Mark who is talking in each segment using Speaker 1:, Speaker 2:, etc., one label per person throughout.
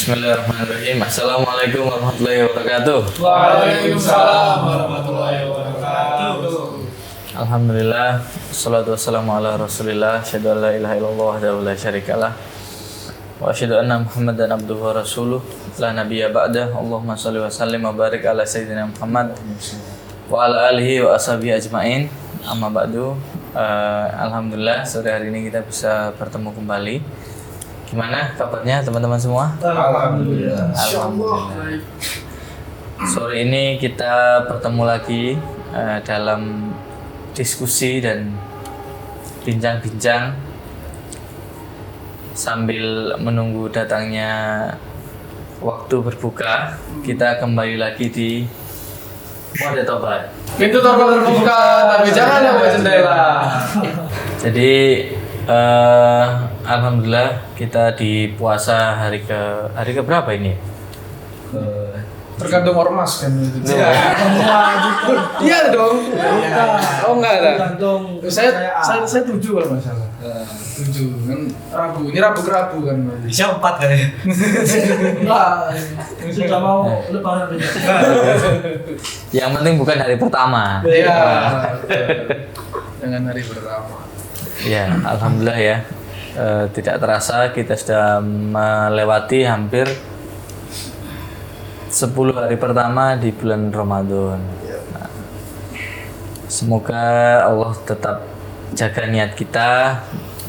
Speaker 1: Bismillahirrahmanirrahim. Assalamualaikum warahmatullahi wabarakatuh.
Speaker 2: Waalaikumsalam warahmatullahi wabarakatuh.
Speaker 1: Alhamdulillah, wassalatu wassalamu ala rasulillah. Asyhadu an la ilaha illallah wahdahu la syarikalah, wa asyhadu anna Muhammadan abduhu wa rasuluh, la nabiyya ba'dah. Allahumma shalli wa sallim wa barik ala sayyidina Muhammad wa ala alihi wa ashabihi ajmain. Amma ba'du. Alhamdulillah, sore hari ini kita bisa bertemu kembali. Gimana kabarnya teman-teman semua?
Speaker 2: Alhamdulillah.
Speaker 1: Alhamdulillah. Sore ini kita bertemu lagi dalam diskusi dan bincang-bincang sambil menunggu datangnya waktu berbuka. Kita kembali lagi di Mode Tobat.
Speaker 2: Pintu tobat terbuka, tapi jangan lewat jendela.
Speaker 1: Jadi alhamdulillah kita di puasa hari ke berapa ini?
Speaker 2: Tergantung ormas kan. Iya dong. Oh enggak ada.
Speaker 3: Tergantung
Speaker 2: Saya 7 kalau nggak salah. 7 kan Rabu. Ini Rabu ke Rabu kan.
Speaker 3: bisa 4 kayaknya. Enggak. Sudah mau lebaran aja.
Speaker 1: Yang penting bukan hari pertama.
Speaker 2: Iya. Dengan hari pertama.
Speaker 1: Ya, alhamdulillah ya. Tidak terasa kita sudah melewati hampir 10 hari pertama di bulan Ramadan. Nah, semoga Allah tetap jaga niat kita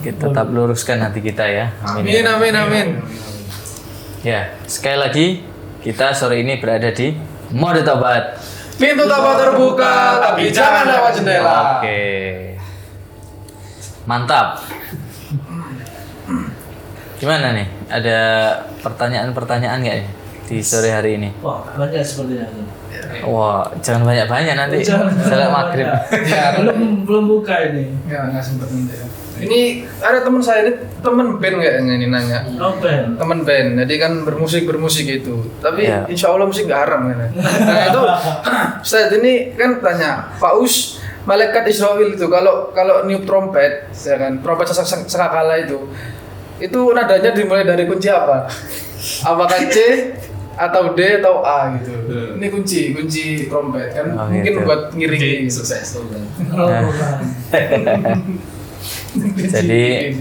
Speaker 1: tetap luruskan hati kita ya.
Speaker 2: Amin amin amin.
Speaker 1: Ya, sekali lagi kita sore ini berada di Mode Tobat.
Speaker 2: Pintu tobat terbuka, tapi jangan lewat jendela.
Speaker 1: Oke. Mantap. Gimana nih? Ada pertanyaan-pertanyaan nggak nih di sore hari ini?
Speaker 3: Wah, banyak sepertinya.
Speaker 1: Wah, jangan banyak-banyak nanti.
Speaker 3: Jangan
Speaker 1: Salat maghrib.
Speaker 2: Ya,
Speaker 3: belum buka ini.
Speaker 2: ya nggak sempet nanti. Ini ada teman saya ini teman band kayaknya ini nanya.
Speaker 3: Open.
Speaker 2: Teman band, jadi kan bermusik gitu. Tapi
Speaker 1: Ya.
Speaker 2: insya Allah musik nggak haram kan. Nah itu, Ustaz ini kan tanya, Pak Us, malaikat Israfil itu kalau niup trompet, ya kan, trompet sakakala itu nadanya dimulai dari kunci apa? Apakah C atau D atau A gitu? Ini kunci trompet kan,
Speaker 1: Oh,
Speaker 2: mungkin
Speaker 1: gitu.
Speaker 2: buat ngiringi sukses tuh.
Speaker 1: Nah. Jadi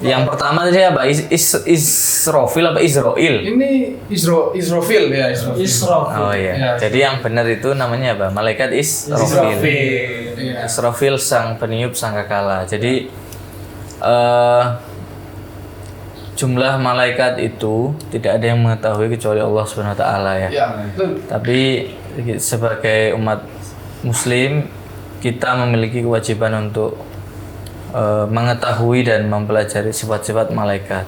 Speaker 1: yang pertama tadi apa? Israfil apa Israel?
Speaker 2: Ini Israfil ya Israfil.
Speaker 3: Israfil.
Speaker 1: Oh iya.
Speaker 2: Ya.
Speaker 1: Jadi yang benar itu namanya apa? Malaikat Israfil.
Speaker 2: Iya.
Speaker 1: Israfil sang peniup sangkakala. Jadi jumlah malaikat itu tidak ada yang mengetahui kecuali Allah Subhanahu wa taala ya.
Speaker 2: Ya, betul.
Speaker 1: Tapi sebagai umat muslim kita memiliki kewajiban untuk mengetahui dan mempelajari sifat-sifat malaikat.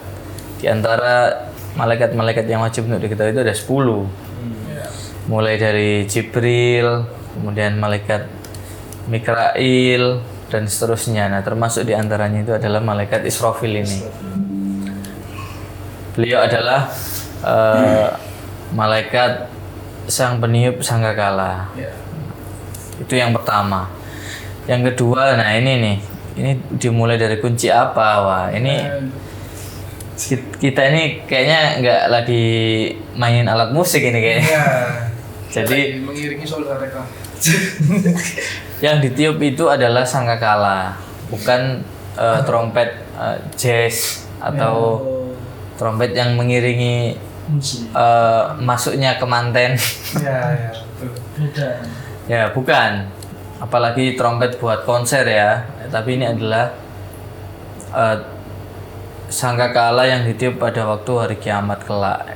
Speaker 1: Di antara malaikat-malaikat yang wajib untuk diketahui itu ada 10. Mulai dari Jibril, kemudian malaikat Mikail dan seterusnya. Nah, termasuk di antaranya itu adalah malaikat Israfil ini. Beliau adalah malaikat sang peniup sangkakala.
Speaker 2: Ya.
Speaker 1: Itu yang pertama. Yang kedua, nah ini dimulai dari kunci apa? Wah, ini kita ini kayaknya nggak lagi mainin alat musik ini kayaknya.
Speaker 2: Ya.
Speaker 1: Jadi
Speaker 2: mengiringi saudara mereka.
Speaker 1: yang ditiup itu adalah sangkakala, bukan trompet jazz atau trompet yang mengiringi
Speaker 3: Musik.
Speaker 1: masuknya ke manten.
Speaker 2: Ya, betul.
Speaker 3: Beda.
Speaker 1: Ya, bukan. Apalagi trompet buat konser ya. Tapi ini adalah sangkakala yang ditiup pada waktu hari kiamat kelak.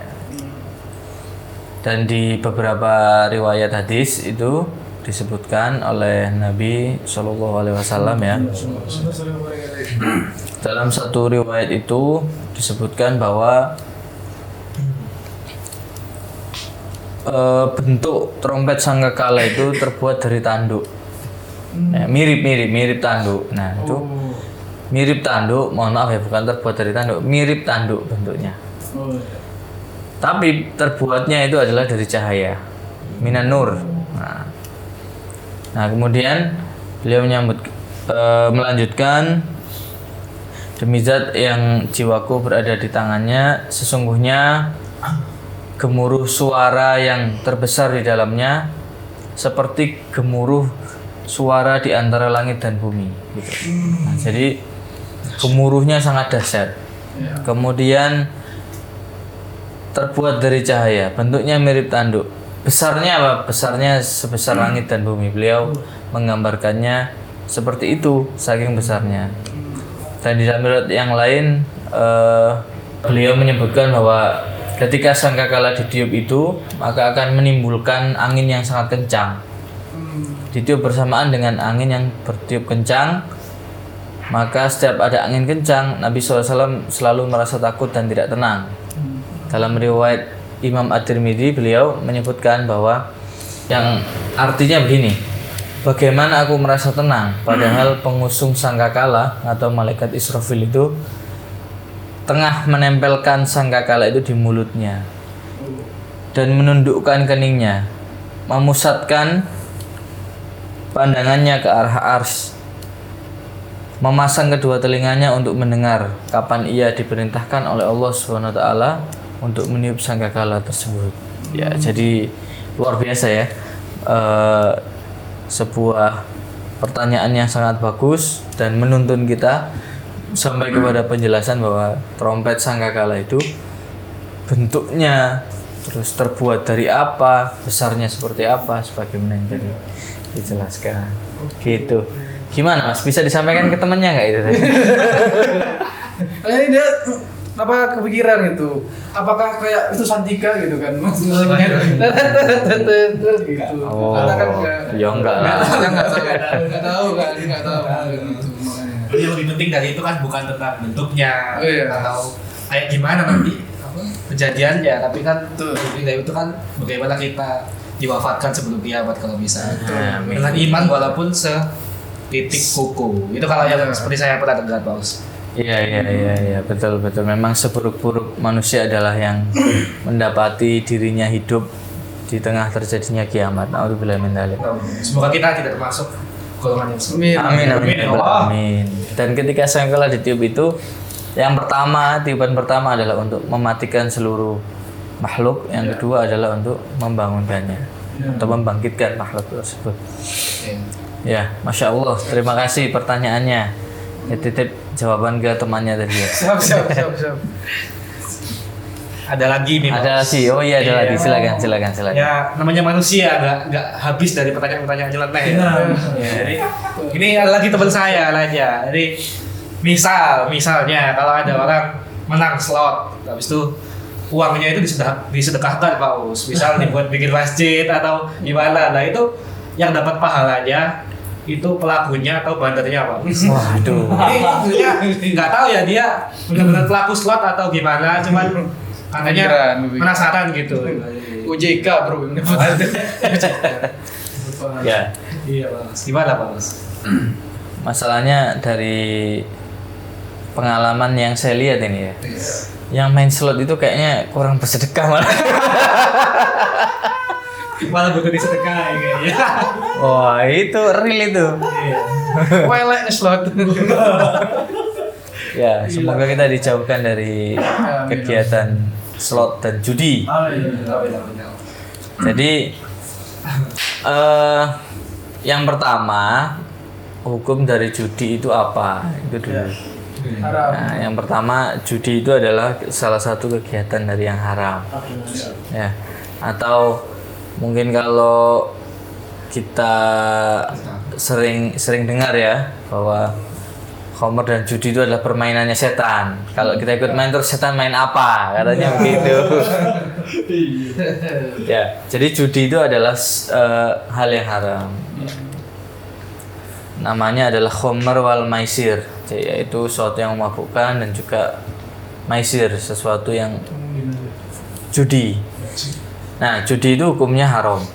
Speaker 1: Dan di beberapa riwayat hadis itu disebutkan oleh Nabi Shallallahu Alaihi Wasallam ya. Dalam satu riwayat itu disebutkan bahwa bentuk trompet sangkakala itu terbuat dari tanduk. Ya, mirip tanduk. Nah, itu mirip tanduk, mohon maaf ya, bukan terbuat dari tanduk, mirip tanduk bentuknya.
Speaker 3: Oh,
Speaker 1: Tapi terbuatnya itu adalah dari cahaya, minan nur. Nah kemudian beliau melanjutkan Demi zat yang jiwaku berada di tangannya, sesungguhnya gemuruh suara yang terbesar di dalamnya seperti gemuruh suara di antara langit dan bumi gitu. Nah, jadi gemuruhnya sangat dahsyat. Kemudian terbuat dari cahaya, bentuknya mirip tanduk. Besarnya apa? Besarnya sebesar langit dan bumi. Beliau menggambarkannya seperti itu, saking besarnya. Dan di dalam riwayat yang lain beliau menyebutkan bahwa ketika sangkakala ditiup itu maka akan menimbulkan angin yang sangat kencang. Ditiup bersamaan dengan angin yang bertiup kencang, maka setiap ada angin kencang Nabi SAW selalu merasa takut dan tidak tenang. Dalam riwayat Imam At-Tirmidzi beliau menyebutkan bahwa yang artinya begini, bagaimana aku merasa tenang padahal pengusung sangkakala atau malaikat Israfil itu tengah menempelkan sangkakala itu di mulutnya dan menundukkan keningnya, memusatkan pandangannya ke arah ars, memasang kedua telinganya untuk mendengar kapan ia diperintahkan oleh Allah SWT untuk meniup sangkakala tersebut. Ya, jadi luar biasa ya. Sebuah pertanyaan yang sangat bagus dan menuntun kita sampai kepada penjelasan bahwa trompet sangkakala itu bentuknya, terus terbuat dari apa, besarnya seperti apa, sebagaimana yang tadi dijelaskan. Gitu. Gimana Mas? Bisa disampaikan ke temannya nggak itu tadi?
Speaker 2: Ini dia apa kepikiran gitu? Apakah kayak itu Santika gitu kan? Gitu.
Speaker 1: Oh,
Speaker 2: Katakan enggak.
Speaker 1: ya enggak lah.
Speaker 2: Enggak tahu kan, enggak tahu gitu.
Speaker 3: Jadi yang lebih penting dari itu kan bukan tentang bentuknya atau kayak gimana nanti kejadiannya, tapi kan lebih dari itu kan bagaimana kita diwafatkan sebelum kiamat kalau bisa. Dengan iman walaupun setitik kuku. Itu kalau yang seperti saya pernah dengar, Pak Us.
Speaker 1: Iya, betul. Memang seburuk-buruk manusia adalah yang mendapati dirinya hidup di tengah terjadinya kiamat. Nauzubillah min dzalik.
Speaker 3: Semoga kita tidak termasuk golongan yang seperti itu.
Speaker 1: Amin. Dan ketika sangkakala ditiup itu, tiupan pertama adalah untuk mematikan seluruh makhluk, yang kedua adalah untuk membangunkannya atau membangkitkan makhluk tersebut. Ya, Masya Allah, terima kasih pertanyaannya. Ya, titip jawaban ke temannya tadi ya.
Speaker 2: Siap.
Speaker 3: Ada lagi nih, Pak.
Speaker 1: Ada lagi, oh iya ada lagi, silakan.
Speaker 3: Ya, namanya manusia nggak habis dari pertanyaan-pertanyaan nyeleneh ya. Jadi ini ada lagi teman saya aja. Jadi misalnya kalau ada orang menang slot, habis itu uangnya itu disedekahkan Pak Us. Misal dibuat bikin masjid atau gimana. Nah itu yang dapat pahalanya itu pelakunya atau bandarnya Pak Us.
Speaker 1: Waduh.
Speaker 3: Ini sebenarnya nggak tahu ya dia benar-benar pelaku slot atau gimana, cuman katanya penasaran gitu.
Speaker 2: OJK bro.
Speaker 1: Ya.
Speaker 3: Iya Pak Us. Gimana Pak Us?
Speaker 1: Masalahnya dari pengalaman yang saya lihat ini ya. Yang main slot itu kayaknya kurang bersedekah malah.
Speaker 3: Malah butuh disedekah kayaknya.
Speaker 1: Wah, itu real itu.
Speaker 2: Welek slot.
Speaker 1: Ya, semoga kita dijauhkan dari kegiatan slot dan judi. Jadi yang pertama, hukum dari judi itu apa? Itu dulu. Nah, yang pertama, judi itu adalah salah satu kegiatan dari yang haram. Ya. Atau mungkin kalau kita sering dengar ya bahwa khamr dan judi itu adalah permainannya setan. Kalau kita ikut main terus setan main apa? Katanya begitu. Ya, jadi judi itu adalah hal yang haram. Namanya adalah khamr wal maisir, yaitu sesuatu yang memabukkan dan juga maisir, sesuatu yang judi. Nah, judi itu hukumnya haram.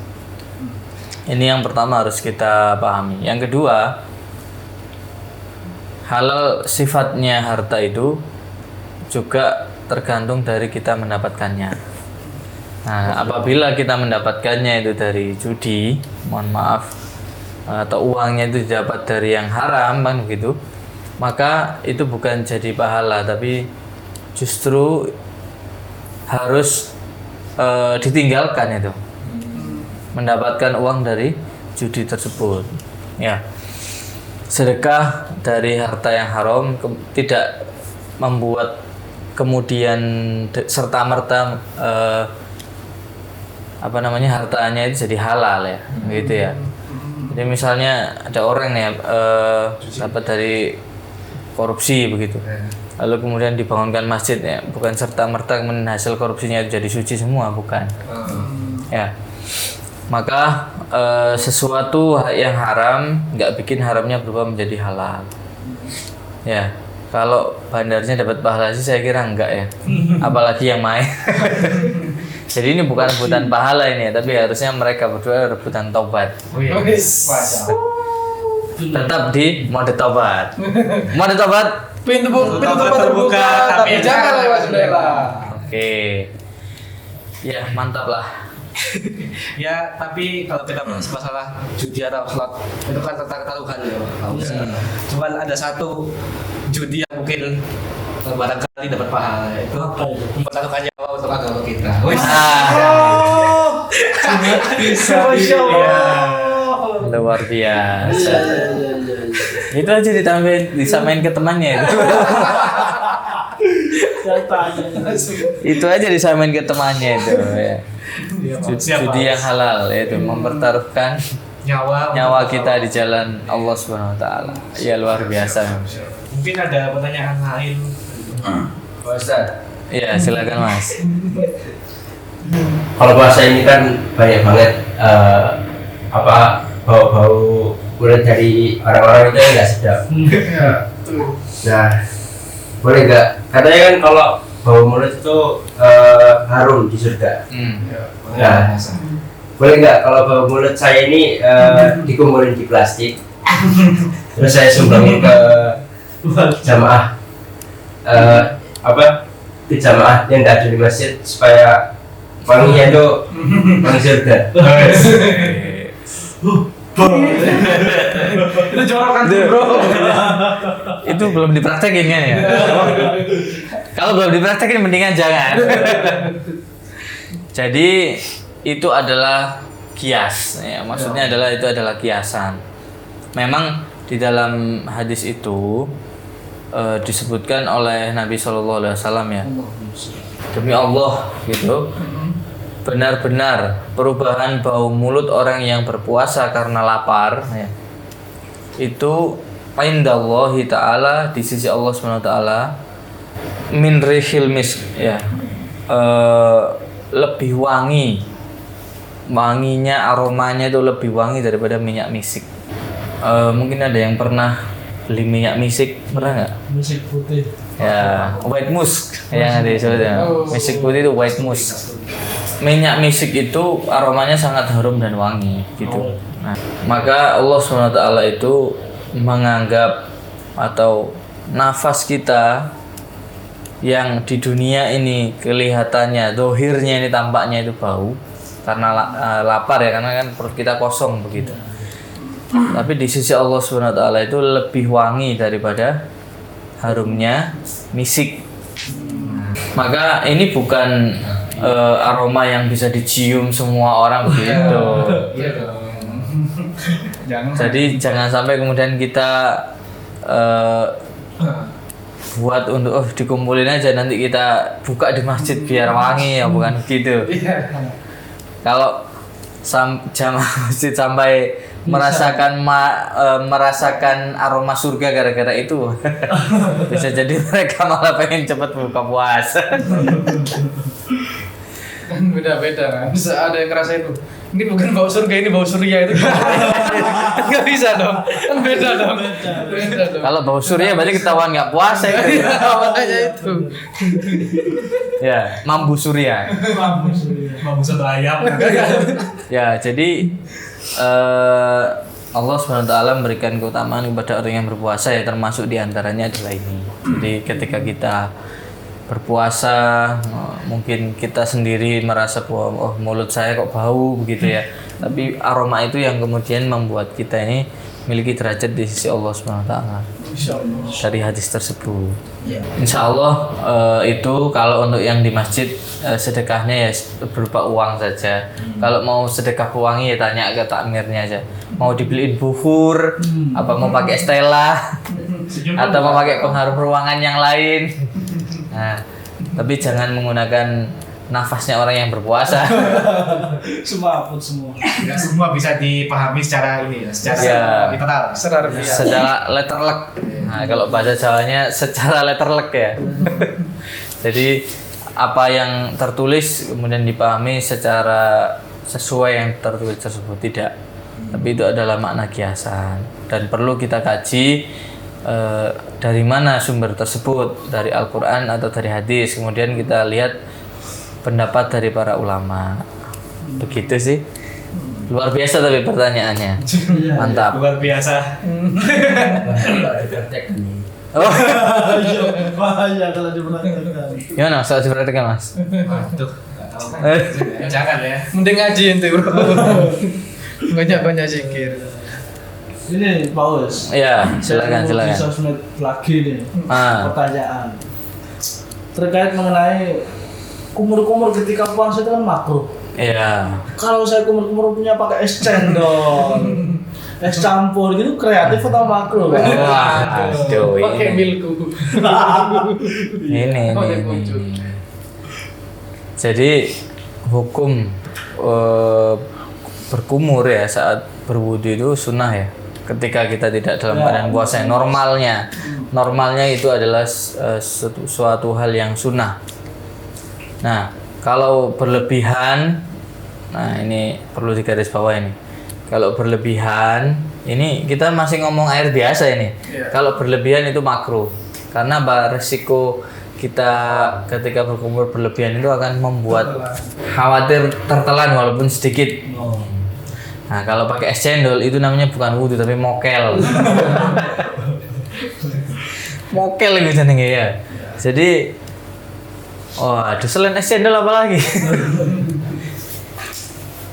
Speaker 1: Ini yang pertama harus kita pahami. Yang kedua, halal sifatnya harta itu juga tergantung dari kita mendapatkannya. Nah, apabila kita mendapatkannya itu dari judi, mohon maaf, atau uangnya itu didapat dari yang haram kan begitu, maka itu bukan jadi pahala, tapi justru harus ditinggalkan itu, mendapatkan uang dari judi tersebut. Ya, sedekah dari harta yang haram tidak membuat kemudian serta merta hartanya itu jadi halal ya, gitu ya. Jadi misalnya ada orang nih dapat dari korupsi begitu, lalu kemudian dibangunkan masjid ya, bukan serta merta kemudian hasil korupsinya itu jadi suci semua, bukan. Ya, maka sesuatu yang haram nggak bikin haramnya berubah menjadi halal. Ya, kalau bandarnya dapat pahala sih saya kira enggak ya, apalagi yang main. Jadi ini bukan rebutan pahala ini ya, tapi harusnya mereka berdua rebutan taubat. Tetap di mode taubat. Mode taubat.
Speaker 2: Pintu taubat terbuka, tapi jangan lewat jendela.
Speaker 1: Oke. Ya, mantap lah.
Speaker 3: Ya, tapi kalau kita bahas masalah judi atau slot itu kan tentang taruhan ya. Cuman ada satu judi yang mungkin barangkali dapat pahala, itu mempertaruhkan nyawa untuk agama kita.
Speaker 2: Masya Allah.
Speaker 1: Luar biasa. Itu aja disamain ke temannya itu. Itu aja disamain ke temannya itu ya. Judi yang halal yaitu mempertaruhkan nyawa kita di jalan Allah Subhanahu wa taala. Ya luar biasa.
Speaker 3: Mungkin ada pertanyaan lain.
Speaker 4: Ustaz.
Speaker 1: Ya, silakan Mas.
Speaker 4: Kalau puasa ini kan banyak banget bau-bau kulit dari orang-orang itu yang nggak sedap. Nah, boleh nggak? Katanya kan kalau bau mulut itu harum di surga. Nah, boleh nggak kalau bau mulut saya ini dikumpulin di plastik, terus saya sumbangin ke jamaah ke jamaah yang nggak ada di masjid supaya wanginya itu wangi surga.
Speaker 2: Itu jorokan tuh, bro.
Speaker 1: Itu belum dipraktekin kan ya? Kalau belum dipraktekin mendingan jangan. Jadi itu adalah kias ya, maksudnya adalah itu adalah kiasan. Memang di dalam hadis itu disebutkan oleh Nabi SAW ya, demi Allah gitu, benar-benar perubahan bau mulut orang yang berpuasa karena lapar ya, itu indallahi ta'ala, di sisi Allah SWT, min rihil misk ya, lebih wanginya, aromanya itu lebih wangi daripada minyak misik. Mungkin ada yang pernah beli minyak misik, pernah nggak?
Speaker 2: Misik putih.
Speaker 1: Ya, white musk yang disebutnya. Misik putih itu white musk. Minyak misik itu aromanya sangat harum dan wangi gitu. Nah, maka Allah SWT itu menganggap atau nafas kita yang di dunia ini kelihatannya, dohirnya ini tampaknya itu bau karena lapar ya, karena kan perut kita kosong begitu. Tapi di sisi Allah SWT itu lebih wangi daripada harumnya misik. Maka ini bukan aroma yang bisa dicium semua orang begitu. Jadi jangan sampai kemudian kita buat untuk dikumpulin aja, nanti kita buka di masjid biar wangi ya, bukan gitu. Kalau jamaah masjid sampai merasakan aroma surga gara-gara itu, bisa jadi mereka malah pengen cepat buka puasa.
Speaker 2: Kan beda-beda kan, bisa ada yang ngerasa itu ini bukan bau surga, ini bau surya, itu nggak bisa dong, kan beda dong.
Speaker 1: Kalau bau surya berarti ketahuan nggak puasa itu.
Speaker 2: Makanya itu
Speaker 1: Ya, mambu surya.
Speaker 3: Mambu satu ayam.
Speaker 1: Ya, jadi Allah SWT memberikan keutamaan kepada orang yang berpuasa ya, termasuk diantaranya adalah ini. Jadi ketika kita berpuasa, mungkin kita sendiri merasa bahwa mulut saya kok bau begitu ya, tapi aroma itu yang kemudian membuat kita ini memiliki derajat di sisi Allah Subhanahu wa taala.
Speaker 2: Insyaallah.
Speaker 1: Dari hadis tersebut.
Speaker 2: Ya.
Speaker 1: Insya Allah itu kalau untuk yang di masjid sedekahnya ya berupa uang saja. Kalau mau sedekah pewangi ya tanya ke takmirnya aja. Mau dibeliin buhur, apa mau pakai stella, atau mau pakai pengharum ruangan yang lain. Nah, tapi jangan menggunakan nafasnya orang yang berpuasa.
Speaker 5: Semua upload semua.
Speaker 3: Nggak semua bisa dipahami secara ini ya, secara
Speaker 1: Ya.
Speaker 3: literal.
Speaker 2: Secara biasa.
Speaker 1: Secara letterlek. Nah, kalau bahasa Jawanya secara letterlek ya. Jadi apa yang tertulis kemudian dipahami secara sesuai yang tertulis tersebut tidak. Tapi itu adalah makna kiasan dan perlu kita kaji dari mana sumber tersebut, dari Al-Qur'an atau dari hadis. Kemudian kita lihat pendapat dari para ulama. Begitu sih. Luar biasa tapi pertanyaannya. Mantap.
Speaker 3: Luar biasa.
Speaker 1: Oh,
Speaker 5: Bahaya kalau dipraktekkan.
Speaker 1: gimana soal dipraktekkan Mas?
Speaker 3: Waduh, nggak tahu. Jangan ya.
Speaker 2: Mending ngaji ente, Bro. Banyak-banyak zikir.
Speaker 5: Ini Paus.
Speaker 1: Iya, silakan
Speaker 5: Saya mau di
Speaker 1: silakan.
Speaker 5: sosmed lagi nih.
Speaker 1: Ah.
Speaker 5: Pertanyaan terkait mengenai kumur-kumur ketika puasa itu kan makruh.
Speaker 1: Iya.
Speaker 5: Kalau saya kumur-kumur punya pakai es cendol, es campur gitu kreatif atau makruh?
Speaker 1: Wah, aduh
Speaker 2: Pakai
Speaker 1: ini.
Speaker 2: milku.
Speaker 1: Ini.
Speaker 2: Pakai kucuk.
Speaker 1: Jadi hukum berkumur ya saat berwudu itu sunnah ya. Ketika kita tidak dalam keadaan puasa, normalnya itu adalah suatu hal yang sunnah. Nah, kalau berlebihan, nah ini perlu digarisbawahi ini. Kalau berlebihan, ini kita masih ngomong air biasa ini. Kalau berlebihan itu makruh, karena resiko kita ketika berkumur berlebihan itu akan membuat khawatir tertelan walaupun sedikit. Nah, kalau pakai es cendol itu namanya bukan wudhu tapi mokel. Mokel itu jenenge ya. Jadi aduh selain es cendol apa lagi?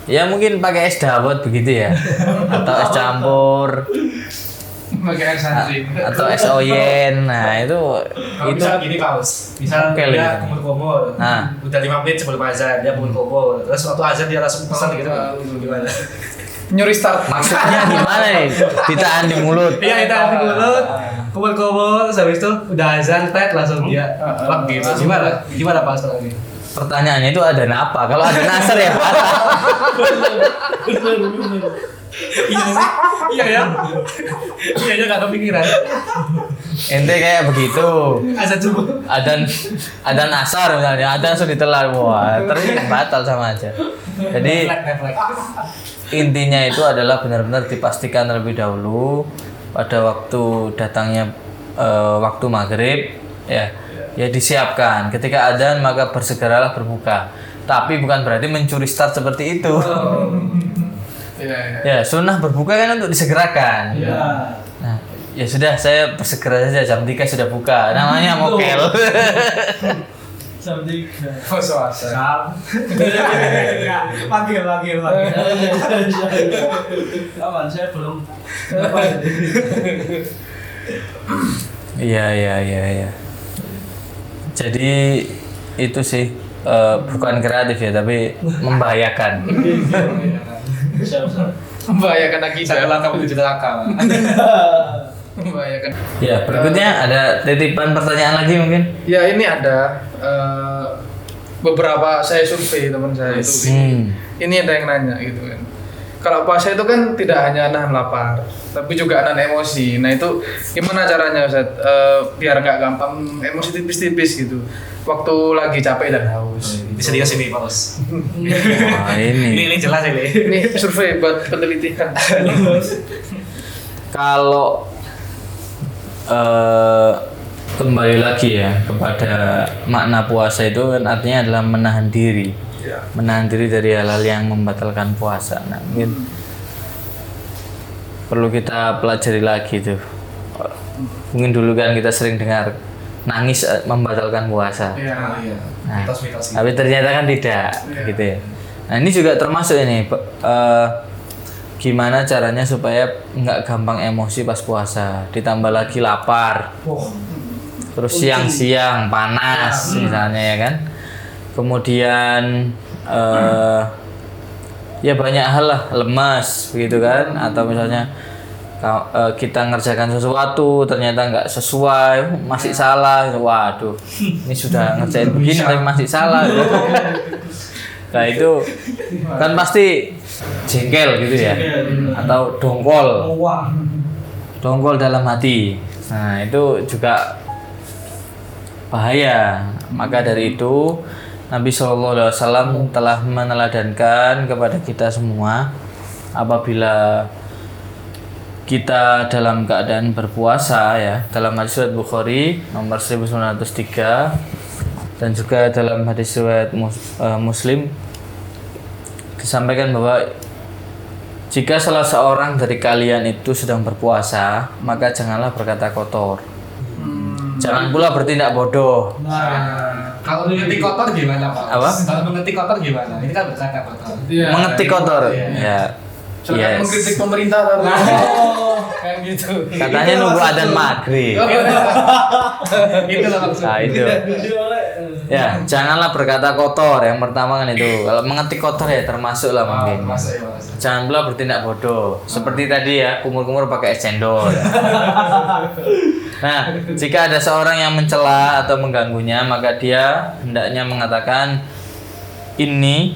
Speaker 1: Ya mungkin pakai es dawet begitu ya. Atau es campur
Speaker 2: Pakai air santri.
Speaker 1: atau es oyen. Nah, itu
Speaker 3: Misal gini Paus, misal
Speaker 1: Oke,
Speaker 3: dia
Speaker 1: gitu.
Speaker 3: kumur-kumur,
Speaker 1: Nah.
Speaker 3: udah 5 menit sebelum azan dia kumur-kumur, terus waktu azan dia langsung pesan gitu, gimana?
Speaker 2: Nyuri start.
Speaker 1: maksudnya gimana nih? Ditahan di mulut.
Speaker 3: Iya kita ambil mulut, kumur-kumur, terus habis itu udah azan, tet langsung dia plak gitu. Gimana Paus kalau ini?
Speaker 1: Pertanyaannya itu ada apa? Kalau ada nasar ya batal.
Speaker 3: Iya sih, iya ya, iya ya nggak kepikiran.
Speaker 1: Ente kayak begitu.
Speaker 3: Azan subuh.
Speaker 1: Ada nasar misalnya, ada langsung ditelan. Wah, terus batal sama aja. Jadi
Speaker 3: Reflek.
Speaker 1: intinya itu adalah benar-benar dipastikan terlebih dahulu pada waktu datangnya waktu maghrib ya disiapkan. Ketika adzan maka bersegeralah berbuka. Tapi bukan berarti mencuri start seperti itu. Ya, sunnah berbuka kan untuk disegerakan. Nah, ya sudah saya bersegera saja jam 3 sudah buka. Namanya mokel.
Speaker 5: Jam 3.
Speaker 2: Puasa.
Speaker 3: Panggil.
Speaker 5: Aman, saya belum.
Speaker 1: Iya. Jadi itu sih bukan kreatif ya, tapi membahayakan.
Speaker 2: Membahayakan akidah.
Speaker 3: Saya langkah menuju neraka.
Speaker 2: Membahayakan.
Speaker 1: Ya, berikutnya ada titipan pertanyaan lagi mungkin.
Speaker 2: Ya ini ada beberapa saya survei teman saya itu. Ini ada yang nanya gitu kan. Kalau puasa itu kan tidak hanya nahan lapar, tapi juga nahan emosi. Nah itu gimana caranya Ustaz? Biar nggak gampang emosi tipis-tipis gitu. Waktu lagi capek dan haus.
Speaker 3: Ini serius ini Paus.
Speaker 1: Wah,
Speaker 3: Ini jelas ini.
Speaker 2: Ini survei buat penelitian.
Speaker 1: Kalau kembali lagi ya kepada makna puasa itu kan artinya adalah menahan diri. Menahan diri dari hal-hal yang membatalkan puasa. Nah, mungkin perlu kita pelajari lagi tuh. Mungkin dulu kan kita sering dengar nangis membatalkan puasa.
Speaker 2: Iya.
Speaker 1: Nah,
Speaker 3: Mitos-mitos gitu.
Speaker 1: tapi ternyata kan tidak, gitu ya. Nah ini juga termasuk ini gimana caranya supaya nggak gampang emosi pas puasa, ditambah lagi lapar, terus siang-siang panas misalnya ya kan, kemudian ya banyak hal lah, lemas begitu kan, atau misalnya kita ngerjakan sesuatu ternyata nggak sesuai, masih salah, waduh ini sudah ngerjain begini tapi masih salah gitu. Nah itu kan pasti jengkel gitu ya, atau dongkol dalam hati. Nah itu juga bahaya. Maka dari itu Nabi SAW telah meneladankan kepada kita semua, apabila kita dalam keadaan berpuasa ya, dalam hadis riwayat Bukhari nomor 1903 dan juga dalam hadis riwayat Muslim disampaikan bahwa jika salah seorang dari kalian itu sedang berpuasa, maka janganlah berkata kotor. Jangan pula bertindak bodoh.
Speaker 3: Kalau mengetik kotor gimana, Pak?
Speaker 1: Apa?
Speaker 3: Kalau mengetik kotor gimana? Ini kan berkata kotor.
Speaker 1: Mengetik kotor. Ya.
Speaker 2: Jangan mengkritik pemerintah tapi kan gitu.
Speaker 1: Katanya nunggu adzan maghrib.
Speaker 3: Itu lah maksudnya.
Speaker 1: Nah itu. Ya, janganlah berkata kotor. Yang pertama kan itu. Kalau mengetik kotor ya termasuk lah mungkin. Jangan pula bertindak bodoh. Seperti tadi ya, kumur-kumur pakai es cendol. Nah, jika ada seorang yang mencela atau mengganggunya, maka dia hendaknya mengatakan ini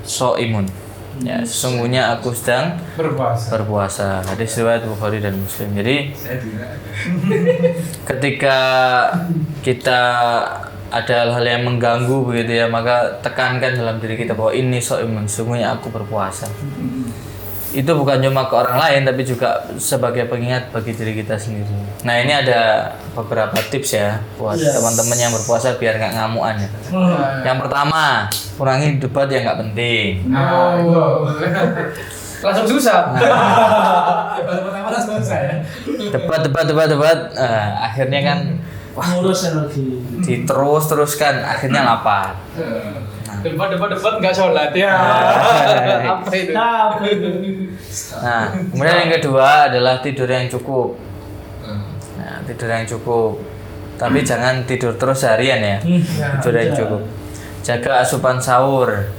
Speaker 1: so'imun. Ya, sesungguhnya aku sedang berpuasa. Hadis riwayat Bukhari dan Muslim. Jadi ketika kita ada hal-hal yang mengganggu begitu ya, maka tekankan dalam diri kita bahwa ini so'imun, sesungguhnya aku berpuasa. Itu bukan cuma ke orang lain tapi juga sebagai pengingat bagi diri kita sendiri. Nah, ini ada beberapa tips ya buat teman-teman yang berpuasa biar nggak ngamuan ya. Yang pertama, kurangi debat yang nggak penting.
Speaker 2: Langsung susah.
Speaker 3: Pertama langsung saya.
Speaker 1: Debat. Akhirnya kan
Speaker 5: ngurus energi.
Speaker 1: diteruskan, akhirnya lapar.
Speaker 2: Debat nggak sholat ya. Apa itu?
Speaker 1: Nah, kemudian yang kedua adalah tidur yang cukup. Nah, tidur yang cukup. Tapi jangan tidur terus harian ya. Tidur yang cukup. Jaga asupan sahur.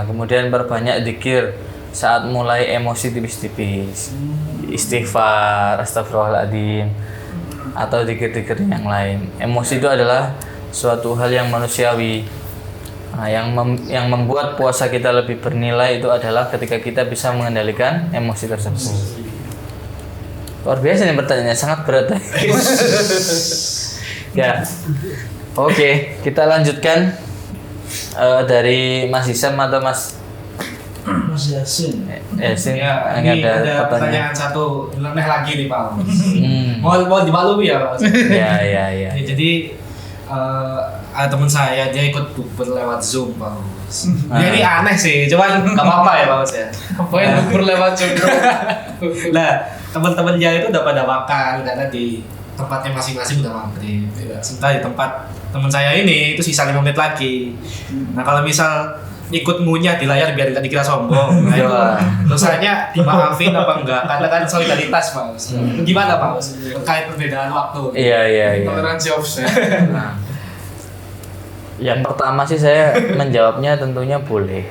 Speaker 1: Kemudian perbanyak zikir saat mulai emosi tipis-tipis. Istighfar, astagfirullahaladzim, atau zikir-zikir yang lain. Emosi itu adalah suatu hal yang manusiawi. Nah, yang membuat puasa kita lebih bernilai itu adalah ketika kita bisa mengendalikan emosi tersebut. Luar biasa nih pertanyaannya, sangat berat. Ya, oke, kita lanjutkan dari Mas Hisam atau Mas
Speaker 5: Yasin.
Speaker 1: Yasin.
Speaker 3: Ya, ini ada pertanyaan satu nyeleneh lagi nih Pak. Mau dimaklumi ya Pak.
Speaker 1: Ya.
Speaker 3: Jadi ada teman saya, dia ikut bukber lewat Zoom Pak. Dia ini aneh sih, cuman nggak apa-apa ya Pak ya.
Speaker 2: Apa yang bukber lewat Zoom?
Speaker 3: Nah, teman-teman dia itu udah pada makan karena di tempatnya masing-masing udah maghrib. Sementara di tempat teman saya ini itu sisa 5 menit lagi. Nah, kalau misal ikut ngunyah di layar biar tidak dikira sombong. Nah, itu dosanya dimaafin apa enggak? Karena kan solidaritas Pak. Gimana Pak? Terkait perbedaan waktu.
Speaker 1: Iya.
Speaker 2: Toleransi offset.
Speaker 1: Nah, yang pertama sih saya menjawabnya tentunya boleh.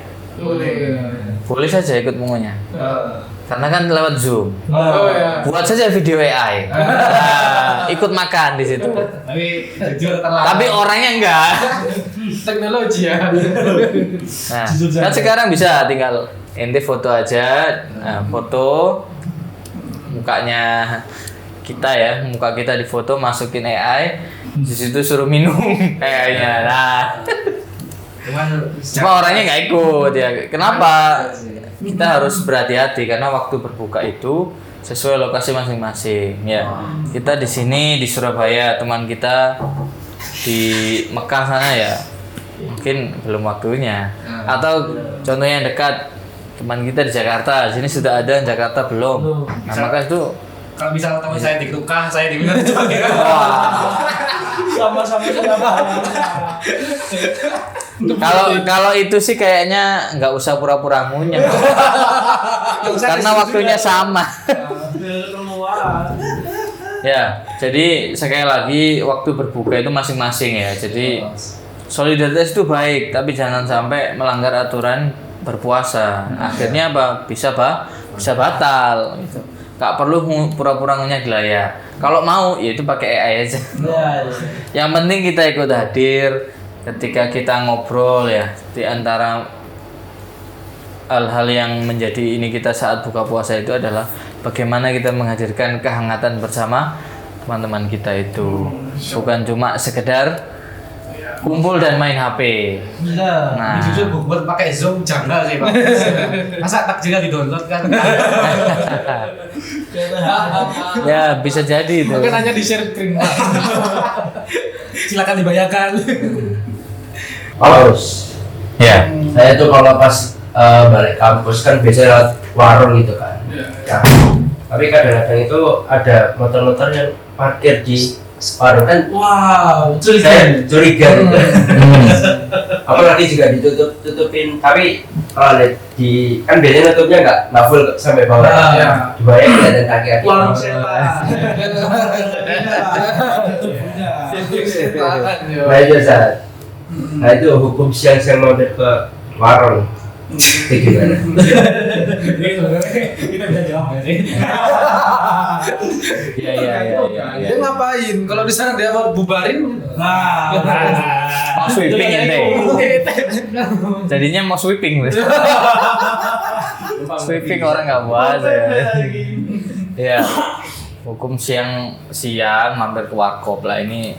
Speaker 1: Boleh saja ikut mengunyah. Karena kan lewat Zoom. Buat saja video AI. Nah, ikut makan di situ.
Speaker 3: Tapi jujur terlalu.
Speaker 1: Tapi orangnya enggak.
Speaker 2: Teknologi ya.
Speaker 1: Nah, kan sekarang bisa tinggal ente foto aja, foto mukanya kita ya, muka kita di foto, masukin AI, di situ suruh minum AI-nya. Nah, cuma orangnya nggak ikut ya. Kenapa? Kita harus berhati-hati karena waktu berbuka itu sesuai lokasi masing-masing ya. Kita di sini di Surabaya, teman kita di Mekah sana ya, mungkin belum waktunya. Atau contoh yang dekat, teman kita di Jakarta, sini sudah ada, Jakarta belum. Nah, maka itu
Speaker 3: kalau misalnya teman saya di Tukah, saya di Minang coba kira.
Speaker 5: Sama-sama
Speaker 1: Kalau itu sih kayaknya nggak usah pura-pura ngunyah. karena waktunya sama. Ya, jadi sekali lagi waktu berbuka itu masing-masing ya. Jadi solidaritas itu baik, tapi jangan sampai melanggar aturan berpuasa. Akhirnya apa? Bisa batal gitu. Gak perlu pura-pura ngenyagilaya. Kalau mau ya itu pakai AI aja. Yang penting kita ikut hadir ketika kita ngobrol ya di antara hal-hal yang menjadi ini kita saat buka puasa itu adalah bagaimana kita menghadirkan kehangatan bersama teman-teman kita itu. Bukan cuma sekedar kumpul dan main HP.
Speaker 3: Nah, jujur buat pakai Zoom janggal sih Pak. Masa takjilnya di-download kan?
Speaker 1: Ya bisa jadi itu.
Speaker 2: Mungkin hanya di share screen.
Speaker 3: Silakan dibayarkan.
Speaker 4: Paus.
Speaker 1: Ya.
Speaker 4: Saya tuh kalau pas balik kampus kan biasanya lewat warung gitu kan. Nah, tapi kadang-kadang itu ada motor-motor yang parkir di warung kan.
Speaker 5: Wow,
Speaker 4: Saya curiga gitu. Apalagi juga ditutupin. Tapi kalau lihat di kan biasanya tutupnya nggak full sampai bawah. Di bawah kelihatan kaki-kaki.
Speaker 5: warung setan.
Speaker 4: Nah itu Zat. Nah itu hukum siang-siang mampir ke warung. Itu gimana?
Speaker 3: Ini sebenarnya kita bisa jawab ya sih.
Speaker 1: Iya.
Speaker 2: Dia ngapain? Kalau di sana dia mau bubarin.
Speaker 1: Mau sweeping ente. Jadinya mau sweeping. Sweeping orang nggak puasa ya. Ya. Hukum siang mampir ke warkop lah ini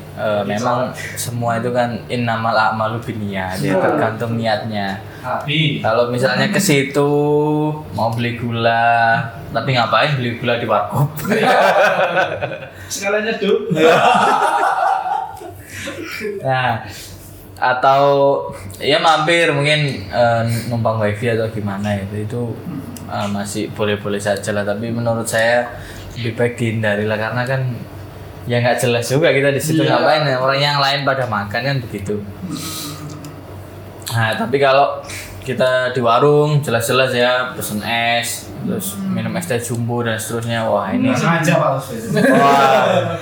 Speaker 1: memang semua itu kan innamal a'malu binniyat ya tergantung niatnya.
Speaker 3: Tapi
Speaker 1: Kalau misalnya ke situ mau beli gula, tapi ngapain beli gula di warkop?
Speaker 5: Sekalian nyeduh.
Speaker 1: Nah, atau ya mampir mungkin numpang wifi atau gimana itu masih boleh-boleh saja lah. Tapi menurut saya lebih baik dihindari lah karena kan ya nggak jelas juga kita di situ ngapain ya, orang yang lain pada makan kan begitu. Nah tapi kalau kita di warung jelas-jelas ya pesen es terus minum es teh jumbo dan seterusnya, wah ini
Speaker 3: sengaja Pak Us.
Speaker 1: wah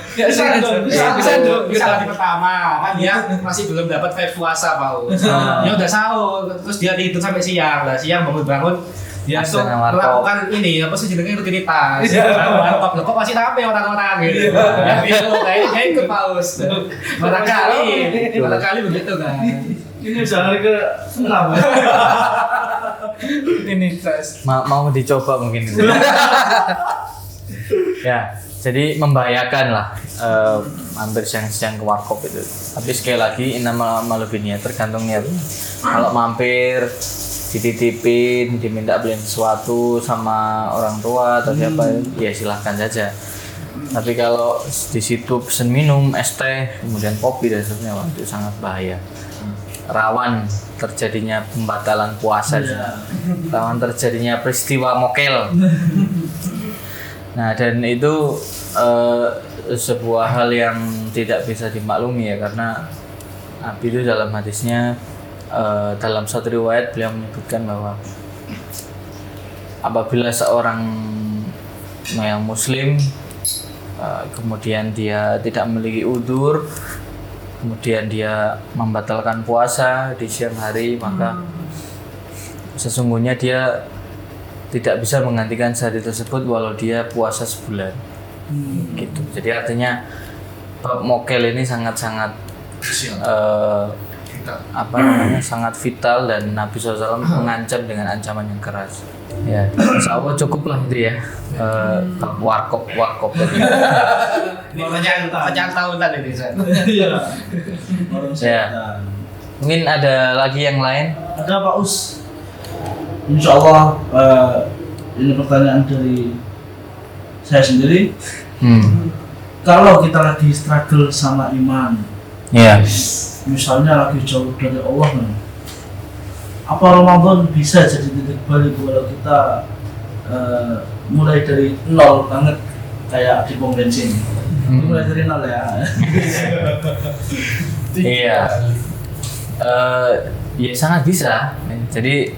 Speaker 3: Bisa hari pertama kan dia masih belum dapat vibe puasa Pak Us. Dia udah sahur terus dia tidur sampai siang. Lah siang bangun dia tuh melakukan ini apa sih jenenge rutinitas. Warkop kok masih rame orang-orang gitu. Ya bingung kayaknya ikut Pak Us. Barangkali begitu kan.
Speaker 5: Ini udah hari ke-6.
Speaker 2: Ini tes.
Speaker 1: mau dicoba mungkin ya jadi membahayakan lah hampir siang-siang ke warkop itu. Tapi sekali lagi innamal a'malu binniyat tergantung niat. Kalau mampir dititipin diminta beliin sesuatu sama orang tua atau siapa ya silahkan saja. Tapi kalau di situ pesen minum es teh kemudian kopi dan seterusnya itu sangat bahaya, rawan terjadinya pembatalan puasa, rawan terjadinya peristiwa mokel. Nah dan itu sebuah hal yang tidak bisa dimaklumi ya karena Nabi itu dalam hadisnya dalam satu riwayat beliau menyebutkan bahwa apabila seorang yang muslim kemudian dia tidak memiliki udzur, kemudian dia membatalkan puasa di siang hari, maka sesungguhnya dia tidak bisa menggantikan sehari tersebut walau dia puasa sebulan. Gitu. Jadi artinya bab mokel ini sangat-sangat sangat vital dan Nabi SAW mengancam dengan ancaman yang keras. Ya, insya Allah cukup lah itu ya. Warkop tadi.
Speaker 3: Pertanyaan tahunan ini San.
Speaker 5: Iya.
Speaker 1: Ya. Mungkin ada lagi yang lain?
Speaker 5: Ada Pak Us. Insya Allah ini pertanyaan dari saya sendiri. Kalau kita lagi struggle sama iman,
Speaker 1: Ya.
Speaker 5: misalnya lagi jauh dari Allah nih, apa Ramadan bisa jadi titik balik kalau kita mulai dari nol banget kayak di pom bensin, mulai dari nol ya.
Speaker 1: Iya. Ya sangat bisa. Jadi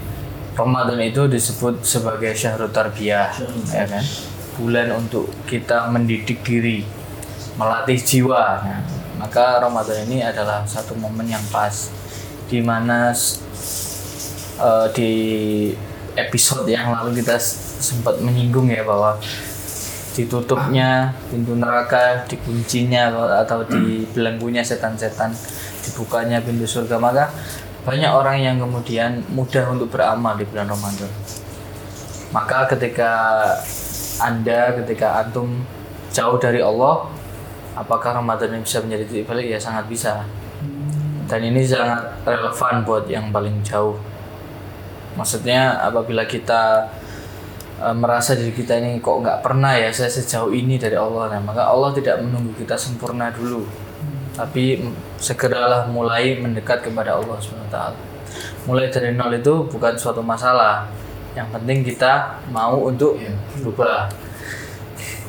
Speaker 1: Ramadan itu disebut sebagai syahrut tarbiyah, ya kan? Bulan untuk kita mendidik diri, melatih jiwa. Nah, maka Ramadan ini adalah satu momen yang pas, di mana di episode yang lalu kita sempat menyinggung ya bahwa ditutupnya pintu neraka, dikuncinya atau dibelenggunya setan-setan, dibukanya pintu surga, maka banyak orang yang kemudian mudah untuk beramal di bulan Ramadan. Maka ketika antum jauh dari Allah, apakah Ramadan ini bisa menjadi titik balik? Ya sangat bisa. Dan ini sangat relevan buat yang paling jauh. Maksudnya apabila kita merasa diri kita ini kok nggak pernah ya saya sejauh ini dari Allah, nah, maka Allah tidak menunggu kita sempurna dulu, tapi segeralah mulai mendekat kepada Allah SWT. Mulai dari nol itu bukan suatu masalah, yang penting kita mau untuk berubah.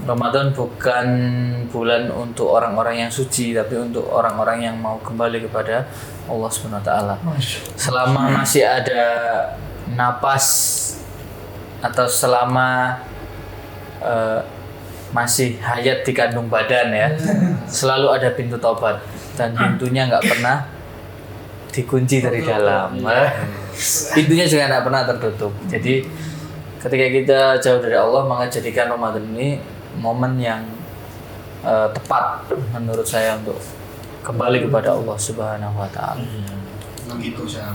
Speaker 1: Ramadan bukan bulan untuk orang-orang yang suci, tapi untuk orang-orang yang mau kembali kepada Allah SWT. Selama masih ada napas atau selama masih hayat di kandung badan ya, selalu ada pintu taubat dan pintunya nggak pernah dikunci dari dalam. Pintunya juga nggak pernah tertutup. Jadi ketika kita jauh dari Allah, maka jadikan Ramadan ini momen yang tepat menurut saya untuk kembali kepada Allah Subhanahu Wa Taala.
Speaker 3: Begitu Syam.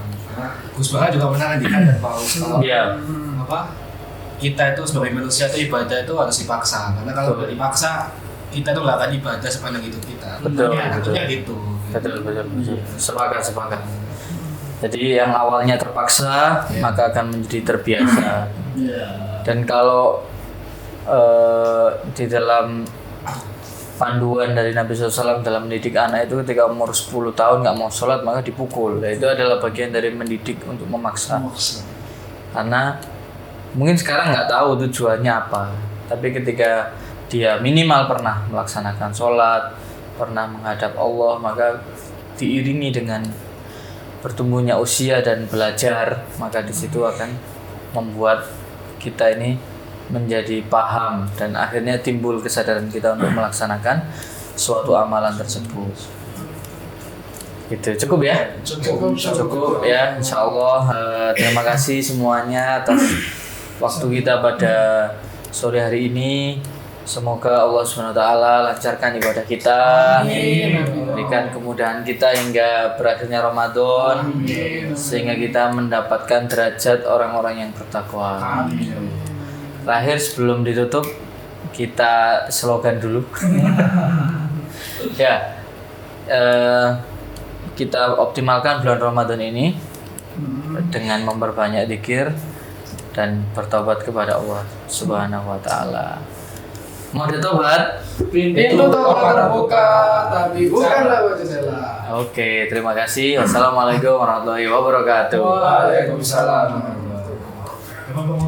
Speaker 3: Gus Baha juga pernah ngendikan dan Pak Us kalau kita itu sebagai manusia itu ibadah itu harus dipaksa, karena kalau tidak dipaksa kita tuh nggak akan ibadah sepanjang hidup kita.
Speaker 1: Betul.
Speaker 3: Gitu.
Speaker 1: Betul. Sepakat. Jadi yang awalnya terpaksa maka akan menjadi terbiasa. Dan kalau di dalam panduan dari Nabi SAW dalam mendidik anak itu, ketika umur 10 tahun nggak mau sholat maka dipukul. Nah, itu adalah bagian dari mendidik untuk memaksa. Karena mungkin sekarang nggak tahu tujuannya apa, tapi ketika dia minimal pernah melaksanakan sholat, pernah menghadap Allah, maka diiringi dengan bertumbuhnya usia dan belajar, maka di situ akan membuat kita ini menjadi paham dan akhirnya timbul kesadaran kita untuk melaksanakan suatu amalan tersebut. Gitu, cukup ya? Cukup ya, insya Allah. Terima kasih semuanya atas waktu kita pada sore hari ini. Semoga Allah SWT lancarkan ibadah kita, berikan kemudahan kita hingga berakhirnya Ramadan, sehingga kita mendapatkan derajat orang-orang yang bertakwa. Terakhir sebelum ditutup, kita slogan dulu. Ya, kita optimalkan bulan Ramadan ini dengan memperbanyak zikir dan bertobat kepada Allah Subhanahu Wa Taala. Mau bertobat?
Speaker 2: Pintu taubat terbuka, tapi bukanlah jendela.
Speaker 1: Oke, terima kasih. Wassalamualaikum warahmatullahi wabarakatuh.
Speaker 2: Waalaikumsalam warahmatullahi wabarakatuh.